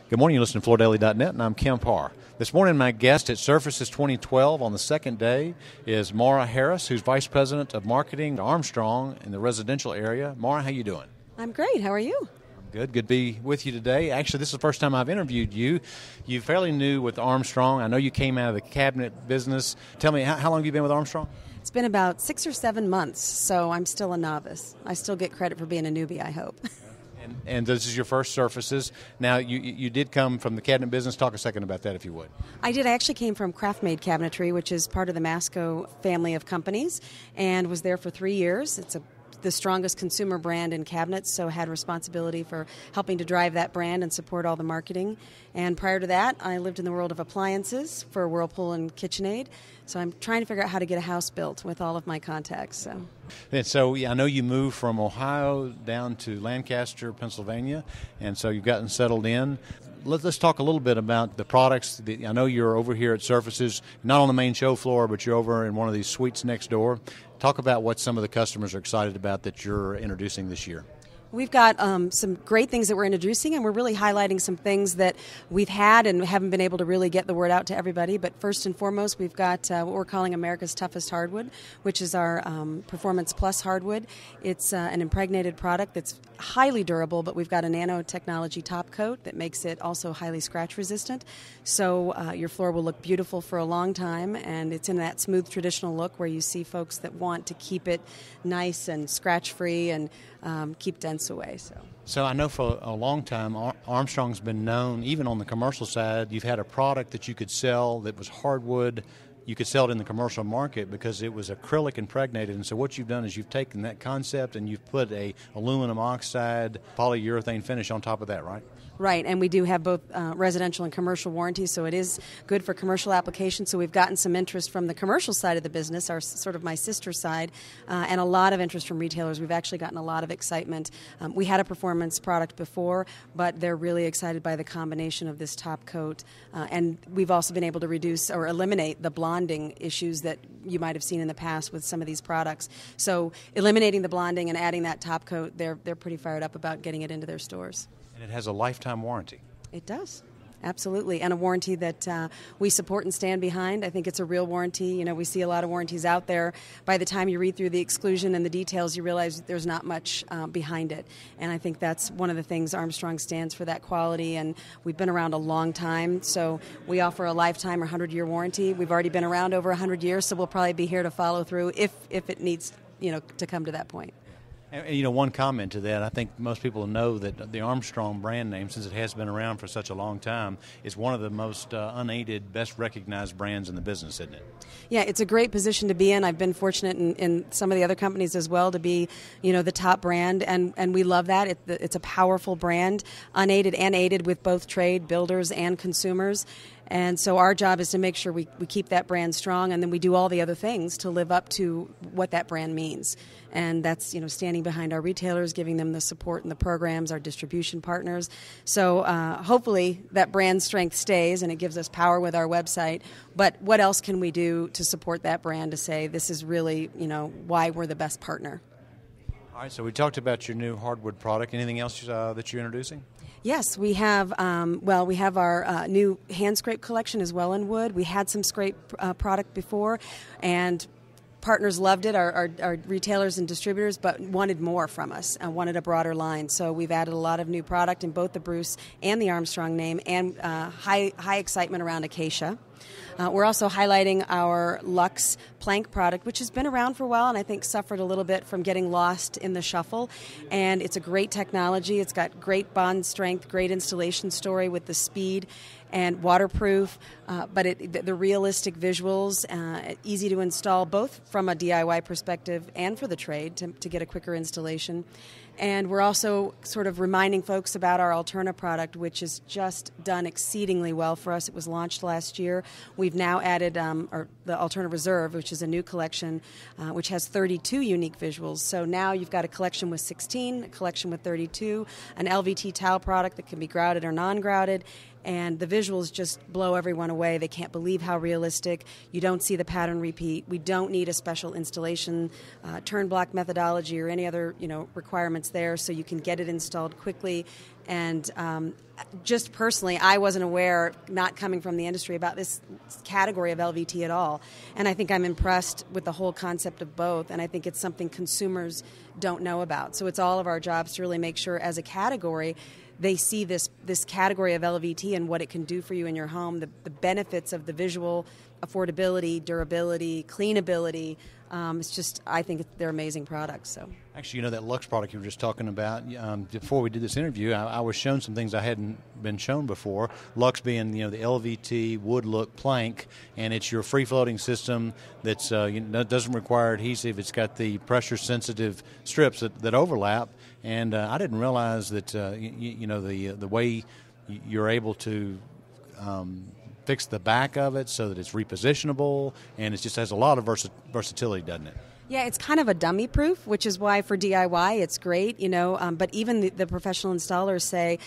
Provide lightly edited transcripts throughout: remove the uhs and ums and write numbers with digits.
Good morning, you listen to FloorDaily.net, and I'm Kemp Harr. This morning, my guest at Surfaces 2012 on the second day is Villanueva-Heras, who's Vice President of Marketing at Armstrong in the residential area. Mara, how you doing? I'm great. How are you? I'm good. Good to be with you today. Actually, this is the first time I've interviewed you. You're fairly new with Armstrong. I know you came out of the cabinet business. Tell me, how long have you been with Armstrong? It's been about 6 or 7 months, so I'm still a novice. I still get credit for being a newbie, I hope. And this is your first Surfaces. Now, you did come from the cabinet business. Talk a second about that, if you would. I did. I actually came from Craft-Made Cabinetry, which is part of the Masco family of companies, and was there for 3 years. It's the strongest consumer brand in cabinets, so had responsibility for helping to drive that brand and support all the marketing. And prior to that, I lived in the world of appliances for Whirlpool and KitchenAid. So I'm trying to figure out how to get a house built with all of my contacts. So I know you moved from Ohio down to Lancaster, Pennsylvania, and so you've gotten settled in. Let's talk a little bit about the products. I know you're over here at Surfaces, not on the main show floor, but you're over in one of these suites next door. Talk about what some of the customers are excited about that you're introducing this year. We've got some great things that we're introducing, and we're really highlighting some things that we've had and haven't been able to really get the word out to everybody. But first and foremost, we've got what we're calling America's Toughest Hardwood, which is our Performance Plus hardwood. It's an impregnated product that's highly durable, but we've got a nanotechnology top coat that makes it also highly scratch resistant. So your floor will look beautiful for a long time, and it's in that smooth traditional look where you see folks that want to keep it nice and scratch-free and keep dents away. So I know for a long time Armstrong's been known, even on the commercial side, you've had a product that you could sell that was hardwood. You could sell it in the commercial market because it was acrylic impregnated. And so what you've done is you've taken that concept and you've put a aluminum oxide polyurethane finish on top of that, right? Right, and we do have both residential and commercial warranties, so it is good for commercial applications. So we've gotten some interest from the commercial side of the business, our sort of my sister side, and a lot of interest from retailers. We've actually gotten a lot of excitement. We had a performance product before, but they're really excited by the combination of this top coat. And we've also been able to reduce or eliminate the blonding issues that you might have seen in the past with some of these products. So eliminating the blonding and adding that top coat, they're pretty fired up about getting it into their stores. And it has a lifetime warranty. It does. Absolutely. And a warranty that we support and stand behind. I think it's a real warranty. You know, we see a lot of warranties out there. By the time you read through the exclusion and the details, you realize there's not much behind it. And I think that's one of the things Armstrong stands for, that quality. And we've been around a long time. So we offer a lifetime or 100-year warranty. We've already been around over 100 years, so we'll probably be here to follow through if it needs, to come to that point. And, one comment to that, I think most people know that the Armstrong brand name, since it has been around for such a long time, is one of the most unaided, best recognized brands in the business, isn't it? Yeah, it's a great position to be in. I've been fortunate in some of the other companies as well to be, the top brand, and we love that. It's a powerful brand, unaided and aided with both trade, builders, and consumers. And so our job is to make sure we keep that brand strong, and then we do all the other things to live up to what that brand means. And that's, standing behind our retailers, giving them the support and the programs, our distribution partners. So hopefully that brand strength stays and it gives us power with our website. But what else can we do to support that brand to say this is really, why we're the best partner? All right, so we talked about your new hardwood product. Anything else that you're introducing? Yes, we have. We have our new hand scrape collection as well in wood. We had some scrape product before, and partners loved it. Our retailers and distributors, but wanted more from us and wanted a broader line. So we've added a lot of new product in both the Bruce and the Armstrong name, and high excitement around acacia. We're also highlighting our Luxe plank product, which has been around for a while and I think suffered a little bit from getting lost in the shuffle. And it's a great technology. It's got great bond strength, great installation story with the speed and waterproof, but the realistic visuals, easy to install both from a DIY perspective and for the trade to get a quicker installation. And we're also sort of reminding folks about our Alterna product, which has just done exceedingly well for us. It was launched last year. We've now added the Alterna Reserve, which is a new collection, which has 32 unique visuals. So now you've got a collection with 16, a collection with 32, an LVT towel product that can be grouted or non-grouted, and the visuals just blow everyone away. They can't believe how realistic. You don't see the pattern repeat. We don't need a special installation, turn block methodology or any other requirements there, so you can get it installed quickly And just personally, I wasn't aware, not coming from the industry, about this category of LVT at all. And I think I'm impressed with the whole concept of both, and I think it's something consumers don't know about. So it's all of our jobs to really make sure, as a category, they see this category of LVT and what it can do for you in your home, the benefits of the visual affordability, durability, cleanability. It's just, I think they're amazing products. So actually, that Lux product you were just talking about, before we did this interview, I was shown some things I hadn't been shown before. Lux being the LVT wood look plank, and it's your free floating system that's doesn't require adhesive. It's got the pressure sensitive strips that overlap, and I didn't realize that the way you're able to fix the back of it so that it's repositionable, and it just has a lot of versatility, doesn't it? Yeah, it's kind of a dummy proof, which is why for DIY it's great, but even the professional installers say,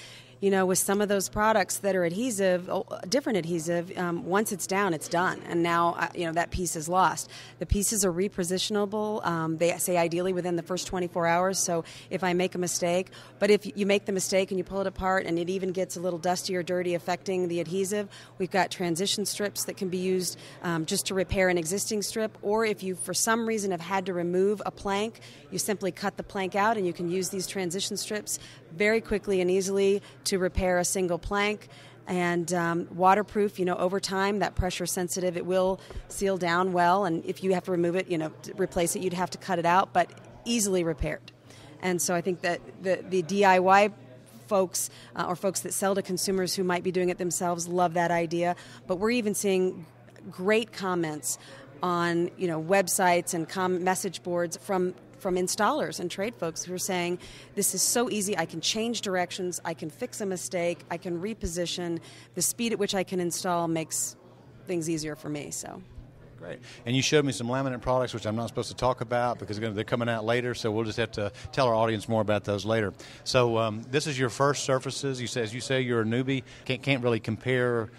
with some of those products that are adhesive, different adhesive, once it's down, it's done. And now, that piece is lost. The pieces are repositionable. They say ideally within the first 24 hours. So if I make a mistake, but if you make the mistake and you pull it apart and it even gets a little dusty or dirty affecting the adhesive, we've got transition strips that can be used just to repair an existing strip. Or if you, for some reason, have had to remove a plank, you simply cut the plank out and you can use these transition strips very quickly and easily to repair a single plank. And waterproof, over time, that pressure sensitive, it will seal down well. And if you have to remove it, to replace it, you'd have to cut it out, but easily repaired. And so I think that the DIY folks or folks that sell to consumers who might be doing it themselves love that idea. But we're even seeing great comments on, websites and message boards from installers and trade folks who are saying, this is so easy, I can change directions, I can fix a mistake, I can reposition, the speed at which I can install makes things easier for me. So great. And you showed me some laminate products, which I'm not supposed to talk about because they're coming out later, so we'll just have to tell our audience more about those later. So this is your first surfaces. As you say, you're a newbie, can't really compare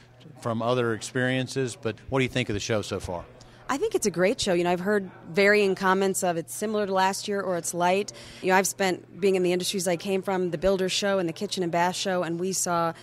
from other experiences, but what do you think of the show so far? I think it's a great show. I've heard varying comments of it's similar to last year or it's light. I've spent being in the industries I came from, the builder show and the kitchen and bath show, and we saw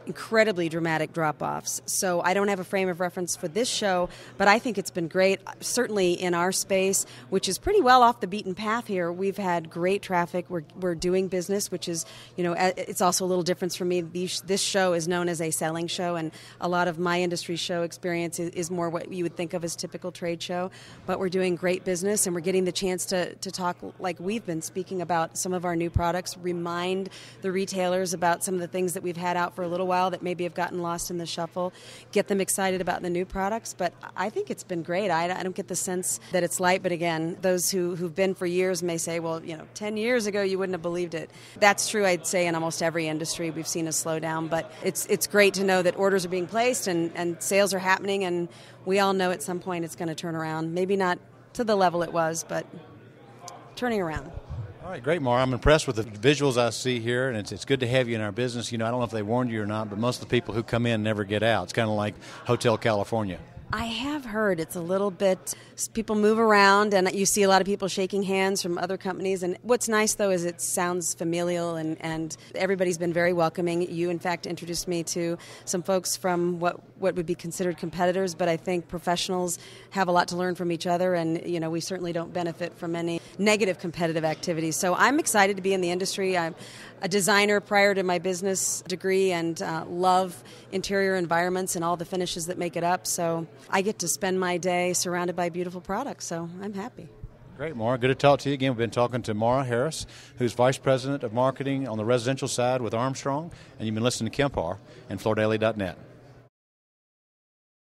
incredibly dramatic drop-offs. So I don't have a frame of reference for this show, but I think it's been great. Certainly in our space, which is pretty well off the beaten path here, we've had great traffic. We're doing business, which is, it's also a little different for me. This show is known as a selling show, and a lot of my industry show experience is more what you would think of as typical trade show. But we're doing great business, and we're getting the chance to talk like we've been speaking about some of our new products, remind the retailers about some of the things that we've had out for a little while that maybe have gotten lost in the shuffle, get them excited about the new products. But I think it's been great. I don't get the sense that it's light, but again, those who've been for years may say, well, 10 years ago you wouldn't have believed it. That's true, I'd say, in almost every industry. We've seen a slowdown, but it's great to know that orders are being placed and sales are happening, and we all know at some point it's going to turn around. Maybe not to the level it was, but turning around. All right, great, Mara. I'm impressed with the visuals I see here, and it's good to have you in our business. I don't know if they warned you or not, but most of the people who come in never get out. It's kind of like Hotel California. I have heard it's a little bit, people move around and you see a lot of people shaking hands from other companies. And what's nice, though, is it sounds familial and everybody's been very welcoming. You, in fact, introduced me to some folks from what would be considered competitors, but I think professionals have a lot to learn from each other, and we certainly don't benefit from any negative competitive activities. So I'm excited to be in the industry. I'm a designer prior to my business degree and love interior environments and all the finishes that make it up. So I get to spend my day surrounded by beautiful products, so I'm happy. Great, Mara. Good to talk to you again. We've been talking to Mara Harris, who's Vice President of Marketing on the residential side with Armstrong, and you've been listening to Kemp Harr and FloorDaily.net.